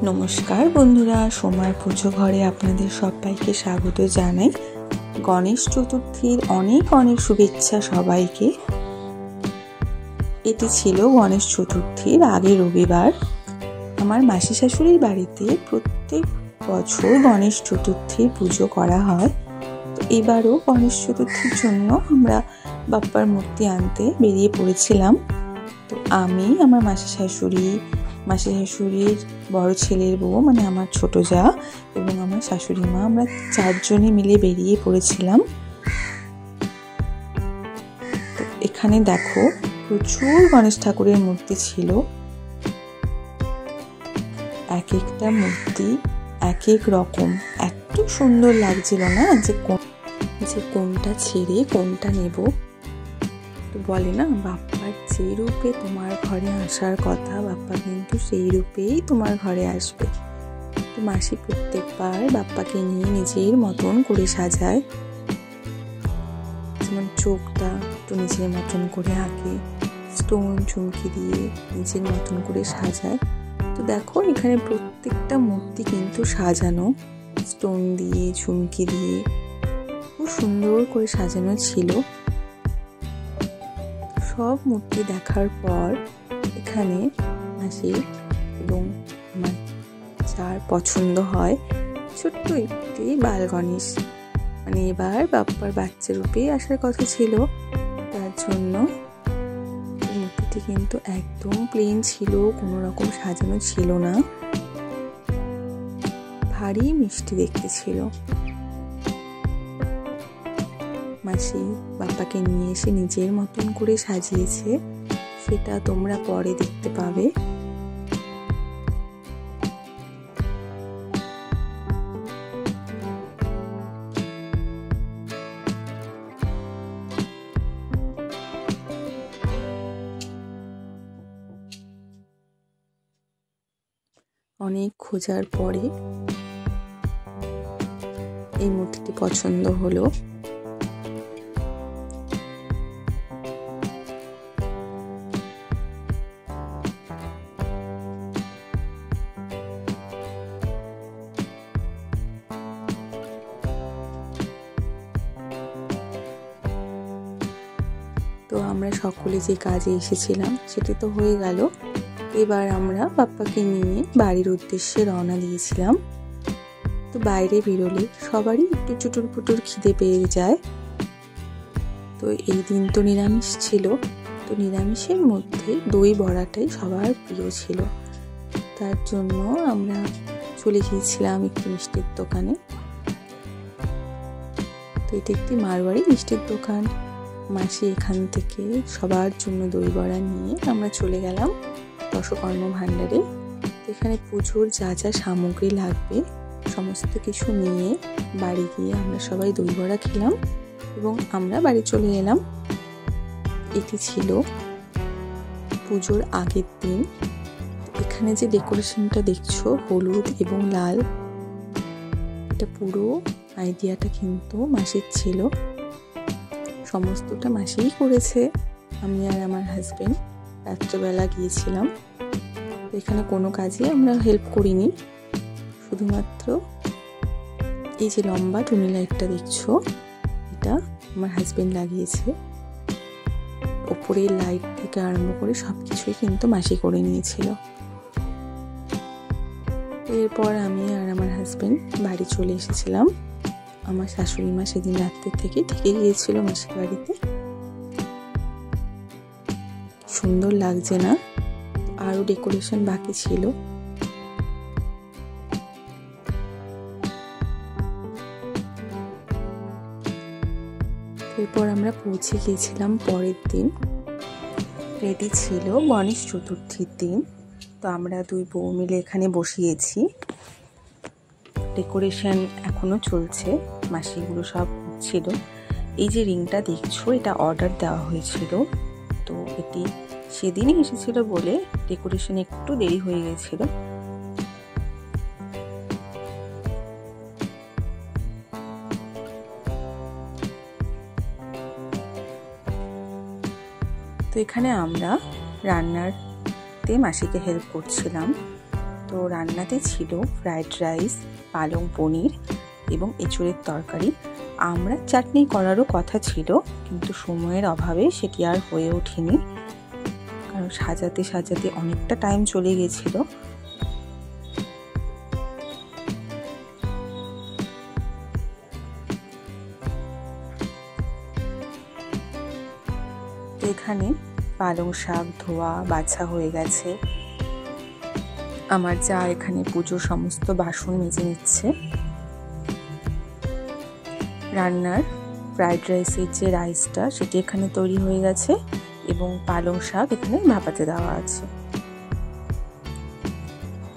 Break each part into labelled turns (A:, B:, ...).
A: নমস্কার বন্ধুরা, সময় পুজো ঘরে আপনাদের সবাইকে স্বাগত জানাই। গণেশ চতুর্থীর অনেক অনেক শুভেচ্ছা সবাইকে। এটি ছিল গণেশ চতুর্থীর আগের রবিবার। আমার মাসি শাশুড়ির বাড়িতে প্রত্যেক বছর গণেশ চতুর্থীর পুজো করা হয়। তো এবারও গণেশ চতুর্থীর জন্য আমরা বাপ্পার মূর্তি আনতে বেরিয়ে পড়েছিলাম। তো আমি, আমার মাসি শাশুড়ির বড় ছেলের বউ মানে আমার ছোট জা এবং আমার শাশুড়ি মা, আমরা চারজনে মিলে বেরিয়ে পড়েছিলাম। তো এখানে দেখো প্রচুর গণেশ ঠাকুরের মূর্তি ছিল। এক একটা মূর্তি এক এক রকম, এত সুন্দর লাগছিল না যে কোনটা ছেড়ে কোনটা নেব। তো বলে না, বাপ্পার যে রূপে তোমার ঘরে আসার কথা, বাপ্পা কিন্তু সেই রূপেই তোমার ঘরে আসবে। তো মাসি প্রত্যেকবার বাপ্পাকে নিয়ে নিজের মতন করে সাজায়, যেমন চোখটা একটু নিজের মতন করে আঁকে, স্টোন চুমকি দিয়ে নিজের মতন করে সাজায়। তো দেখো এখানে প্রত্যেকটা মূর্তি কিন্তু সাজানো, স্টোন দিয়ে চুমকি দিয়ে খুব সুন্দর করে সাজানো ছিল। সব মূর্তি দেখার পর এখানে মাসি এবং আমার যার পছন্দ হয় ছোট্ট একটি বাল গণেশ, মানে এবার বাপ্পার বাচ্চা রূপেই আসার কথা ছিল, তার জন্য মূর্তিটি কিন্তু একদম প্লেন ছিল, কোনো রকম সাজানো ছিল না, ভারী মিষ্টি দেখতে ছিল। মাসি বাপ্পাকে নিয়ে এসে নিজের মতন করে সাজিয়েছে, সেটা তোমরা পরে দেখতে পাবে। অনেক খোঁজার পরে এই মূর্তিটি পছন্দ হলো। তো আমরা সকলে যে কাজে এসেছিলাম সেটি তো হয়ে গেল। এবার আমরা বাপ্পাকে নিয়ে বাড়ির উদ্দেশ্যে রওনা দিয়েছিলাম। তো বাইরে বেরোলে সবারই একটু চুটুর পুটুর খিদে পেয়ে যায়। তো এই দিন তো নিরামিষ ছিল, তো নিরামিষের মধ্যে দই বড়াটাই সবার প্রিয় ছিল। তার জন্য আমরা চলে গিয়েছিলাম একটি মিষ্টির দোকানে। তো এটা একটি মারোয়াড়ি মিষ্টির দোকান। মাসি এখান থেকে সবার জন্য দই বড়া নিয়ে আমরা চলে গেলাম দশকর্ম ভাণ্ডারে। এখানে পুজোর যা যা সামগ্রী লাগবে সমস্ত কিছু নিয়ে বাড়ি গিয়ে আমরা সবাই দই বড়া খেলাম এবং আমরা বাড়ি চলে এলাম। এটি ছিল পুজোর আগের দিন। এখানে যে ডেকোরেশনটা দেখছো হলুদ এবং লাল, এটা পুরো আইডিয়াটা কিন্তু মাসির ছিল, সমস্তটা মাসিই করেছে। আমি আর আমার হাজবেন্ড রাত্রেবেলা গিয়েছিলাম, এখানে কোনো কাজে আমরা হেল্প করিনি, শুধুমাত্র এই যে লম্বা টুনি লাইটটা দেখছো এটা আমার হাজবেন্ড লাগিয়েছে। ওপরের লাইট থেকে আরম্ভ করে সব কিছুই কিন্তু মাসি করে নিয়েছিল। এরপর আমি আর আমার হাজবেন্ড বাড়ি চলে এসেছিলাম। আমার শাশুড়ি মা সেদিন রাত্রে থেকে গিয়েছিল মাসির বাড়িতে। সুন্দর লাগছে না? আরো ডেকোরেশন বাকি ছিল। এরপর আমরা পৌঁছে গিয়েছিলাম পরের দিন। রেডি ছিল গণেশ চতুর্থীর দিন। তো আমরা দুই বউ মিলে এখানে বসিয়েছি, ডেকোরেশন এখনো চলছে, মাসিগুলো সব ছিল। এই যে রিংটা দেখছো এটা অর্ডার দেওয়া হয়েছিল, তো এটি সেদিনই এসেছিল বলে ডেকোরেশন একটু দেরি হয়ে গেছিল। তো এখানে আমরা রান্নারতে মাসিকে হেল্প করছিলাম। তো রান্নাতে ছিল ফ্রাইড রাইস, পালং পনির এবং এঁচোড়ের তরকারি। আমরা চাটনি করারও কথা ছিল, কিন্তু সময়ের অভাবে সেটি আর হয়ে ওঠেনি, কারণ সাজাতে সাজাতে অনেকটা টাইম চলে গেছিল। এখানে পালং শাক ধোয়া বাছা হয়ে গেছে। আমার যা এখানে পুজোর সমস্ত বাসন মেজে নিচ্ছে। রান্নার ফ্রাইড রাইসের যে রাইসটা সেটি এখানে তৈরি হয়ে গেছে এবং পালং শাক এখানে ভাপাতে দেওয়া আছে।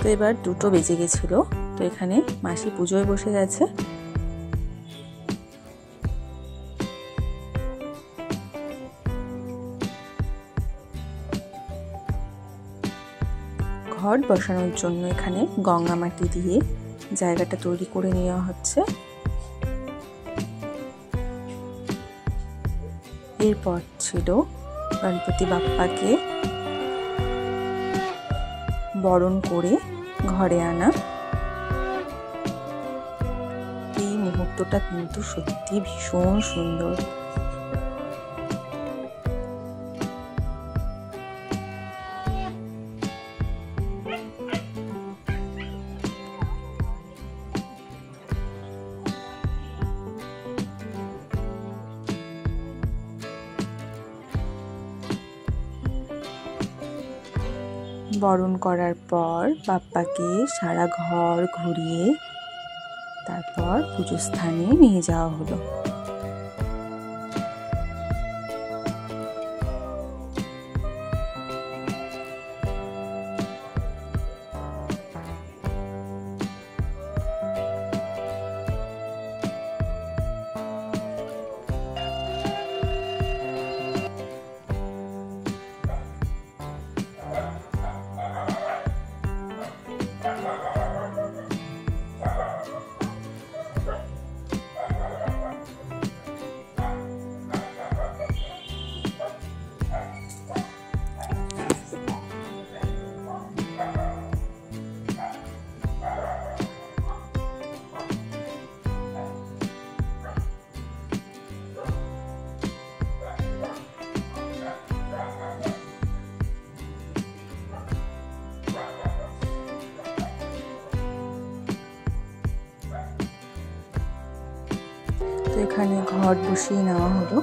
A: তো এবার 2টো বেজে গেছিল। তো এখানে মাসি পুজোয় বসে গেছে। ঘট বসানোর জন্য এখানে গঙ্গা মাটি দিয়ে জায়গাটা তৈরি করে নেওয়া হচ্ছে। এরপর ছিল গণপতি বাপ্পাকে বরণ করে ঘরে আনা। এই মুহূর্তটা কিন্তু সত্যি ভীষণ সুন্দর। বরণ করার পর বাপ্পাকে সারা ঘর ঘুরিয়ে তারপর পুজো স্থানে নিয়ে যাওয়া হলো। তো এখানে ঘট বসিয়ে নেওয়া হলো।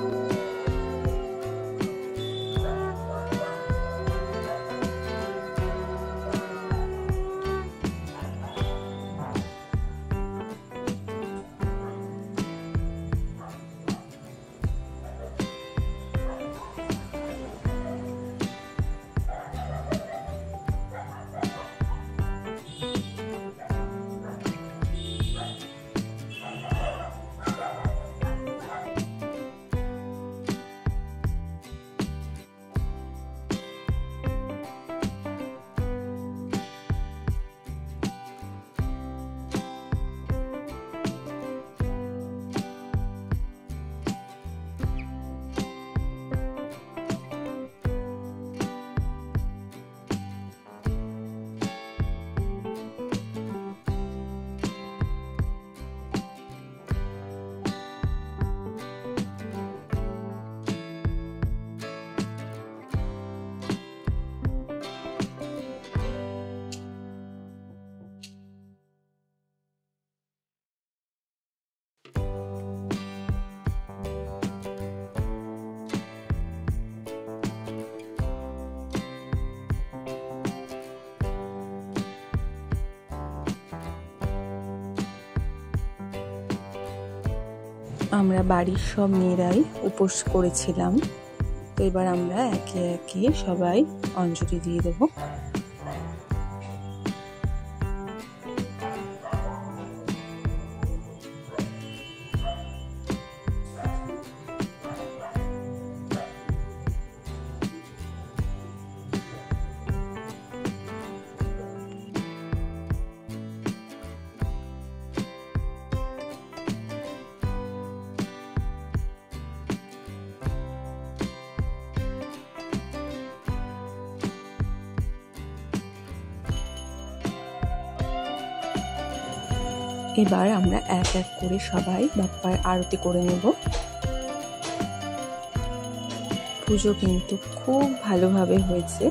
A: আমরা বাড়ির সব মেয়েরাই উপোস করেছিলাম। তো এবার আমরা একে একে সবাই অঞ্জলি দিয়ে দেবো। এবার আমরা এক এক করে সবাই বাপ্পার আরতি করে নেব। পুজো কিন্তু খুব ভালোভাবে হয়েছে।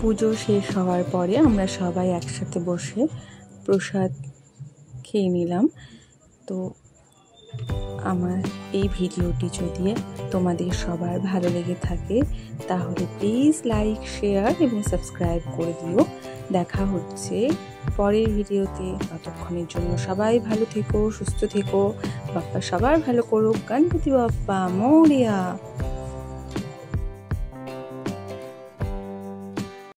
A: পুজো শেষ হওয়ার পরে আমরা সবাই একসাথে বসে প্রসাদ খেয়ে নিলাম। তো আমার এই ভিডিওটি যদি তোমাদের সবার ভালো লেগে থাকে তাহলে প্লিজ লাইক, শেয়ার এবং সাবস্ক্রাইব করে দিও। দেখা হচ্ছে পরের ভিডিওতে। ততক্ষণের জন্য সবাই ভালো থেকো, সুস্থ থেকো। বাপ্পা সবার ভালো করুক। গণপতি বাপ্পা মোরিয়া।